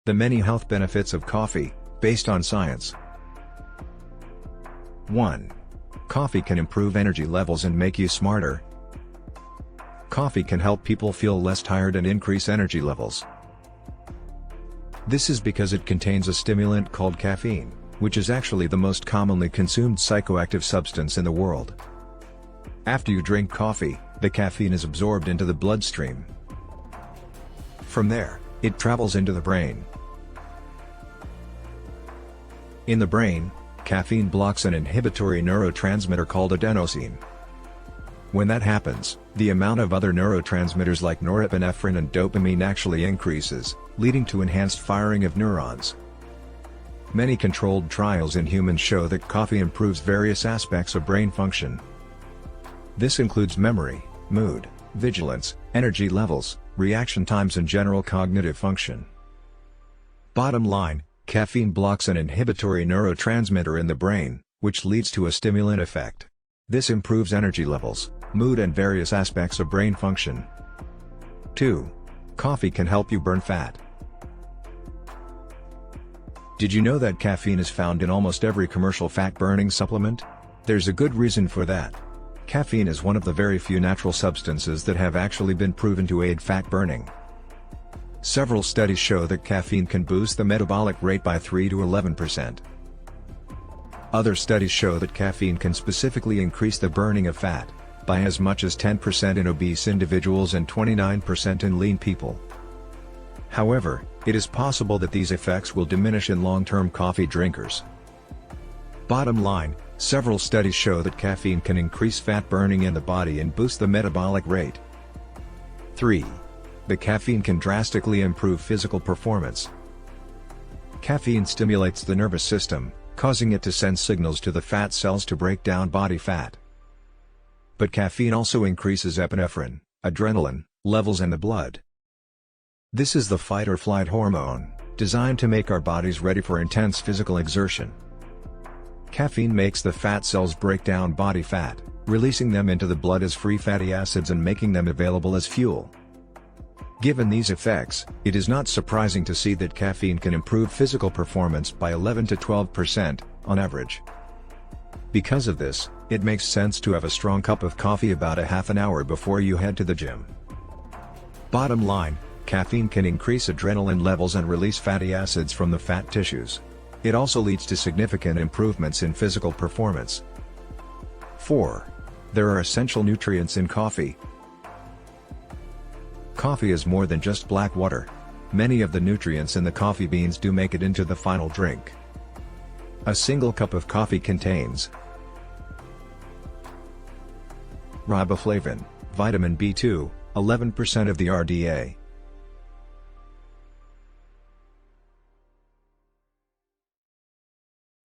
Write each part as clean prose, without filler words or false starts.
The many health benefits of coffee, based on science. 1. Coffee can improve energy levels and make you smarter. Coffee can help people feel less tired and increase energy levels. This is because it contains a stimulant called caffeine, which is actually the most commonly consumed psychoactive substance in the world. After you drink coffee, the caffeine is absorbed into the bloodstream. From there, it travels into the brain. In the brain, caffeine blocks an inhibitory neurotransmitter called adenosine. When that happens, the amount of other neurotransmitters like norepinephrine and dopamine actually increases, leading to enhanced firing of neurons. Many controlled trials in humans show that coffee improves various aspects of brain function. This includes memory, mood, vigilance, energy levels, reaction times and general cognitive function. Bottom line, caffeine blocks an inhibitory neurotransmitter in the brain, which leads to a stimulant effect. This improves energy levels, mood and various aspects of brain function. 2. Coffee can help you burn fat. Did you know that caffeine is found in almost every commercial fat-burning supplement? There's a good reason for that. Caffeine is one of the very few natural substances that have actually been proven to aid fat burning. Several studies show that caffeine can boost the metabolic rate by 3 to 11%. Other studies show that caffeine can specifically increase the burning of fat, by as much as 10% in obese individuals and 29% in lean people. However, it is possible that these effects will diminish in long-term coffee drinkers. Bottom line, several studies show that caffeine can increase fat burning in the body and boost the metabolic rate. 3. The caffeine can drastically improve physical performance. Caffeine stimulates the nervous system, causing it to send signals to the fat cells to break down body fat. But caffeine also increases epinephrine, adrenaline, levels in the blood. This is the fight-or-flight hormone, designed to make our bodies ready for intense physical exertion. Caffeine makes the fat cells break down body fat, releasing them into the blood as free fatty acids and making them available as fuel. Given these effects, it is not surprising to see that caffeine can improve physical performance by 11 to 12%, on average. Because of this, it makes sense to have a strong cup of coffee about a half an hour before you head to the gym. Bottom line, caffeine can increase adrenaline levels and release fatty acids from the fat tissues. It also leads to significant improvements in physical performance. 4. There are essential nutrients in coffee. Coffee is more than just black water. Many of the nutrients in the coffee beans do make it into the final drink. A single cup of coffee contains riboflavin, vitamin B2, 11% of the RDA.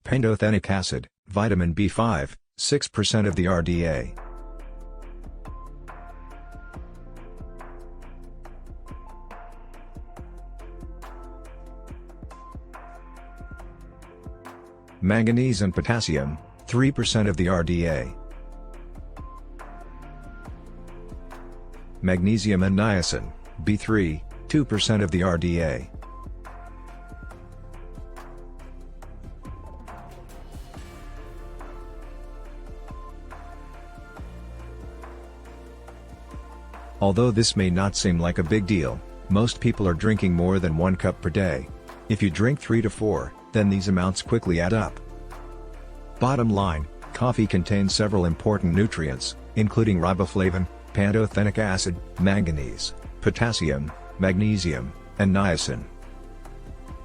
Pantothenic acid, vitamin B5, 6% of the RDA. Manganese and potassium, 3% of the RDA. Magnesium and niacin, B3, 2% of the RDA. Although this may not seem like a big deal, most people are drinking more than 1 cup per day. If you drink 3 to 4, then these amounts quickly add up. Bottom line, coffee contains several important nutrients, including riboflavin, pantothenic acid, manganese, potassium, magnesium, and niacin.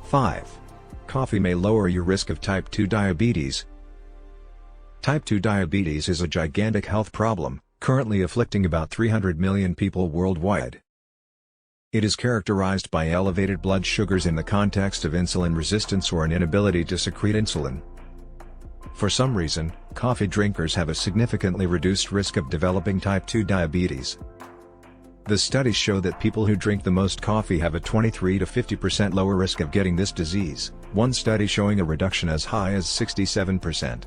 5. Coffee may lower your risk of type 2 diabetes. Type 2 diabetes is a gigantic health problem, currently afflicting about 300 million people worldwide. It is characterized by elevated blood sugars in the context of insulin resistance or an inability to secrete insulin. For some reason, coffee drinkers have a significantly reduced risk of developing type 2 diabetes. The studies show that people who drink the most coffee have a 23 to 50% lower risk of getting this disease, one study showing a reduction as high as 67%.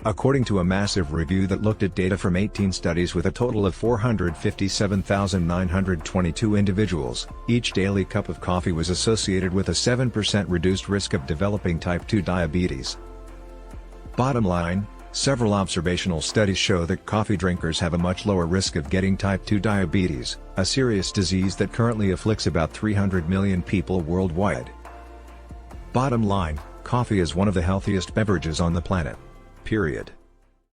According to a massive review that looked at data from 18 studies with a total of 457,922 individuals, each daily cup of coffee was associated with a 7% reduced risk of developing type 2 diabetes. Bottom line, several observational studies show that coffee drinkers have a much lower risk of getting type 2 diabetes, a serious disease that currently afflicts about 300 million people worldwide. Bottom line, coffee is one of the healthiest beverages on the planet. Period.